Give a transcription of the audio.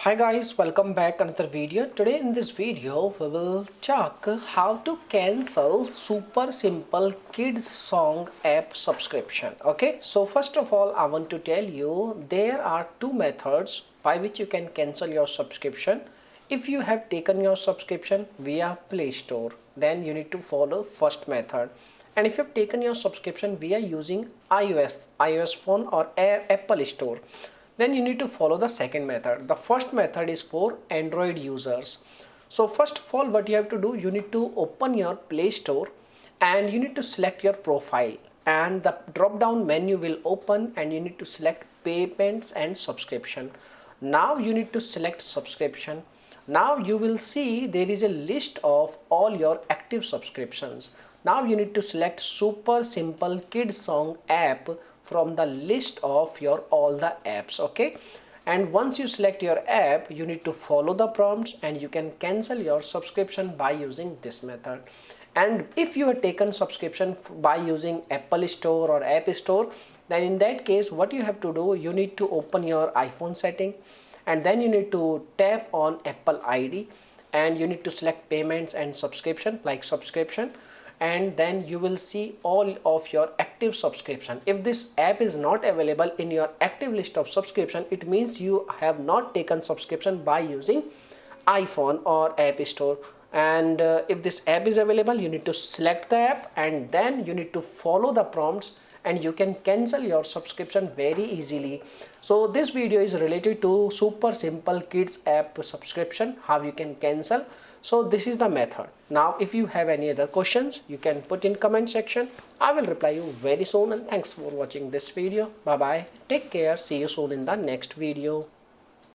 Hi guys, welcome back another video. Today in this video we will talk how to cancel super simple kids song app subscription. Okay, so first of all I want to tell you there are two methods by which you can cancel your subscription. If you have taken your subscription via Play Store, then you need to follow first method. And if you have taken your subscription via using iOS phone or Apple Store, then you need to follow the second method. The first method is for Android users. So first of all, what you have to do, you need to open your Play Store and you need to select your profile, and the drop down menu will open and you need to select payments and subscription. Now you need to select subscription. Now you will see there is a list of all your active subscriptions. Now you need to select super simple kids song app from the list of your all the apps. Okay, and once you select your app, you need to follow the prompts and you can cancel your subscription by using this method. And if you have taken subscription by using Apple Store or App Store, then in that case what you have to do, you need to open your iPhone setting and then you need to tap on Apple ID and you need to select payments and subscription, like subscription, and then you will see all of your active subscription. If this app is not available in your active list of subscription, it means you have not taken subscription by using iPhone or App Store. And if this app is available, you need to select the app and then you need to follow the prompts and you can cancel your subscription very easily. So this video is related to super simple kids app subscription, how you can cancel. So this is the method. Now if you have any other questions, you can put in comment section. I will reply you very soon, and thanks for watching this video. Bye bye, take care, see you soon in the next video.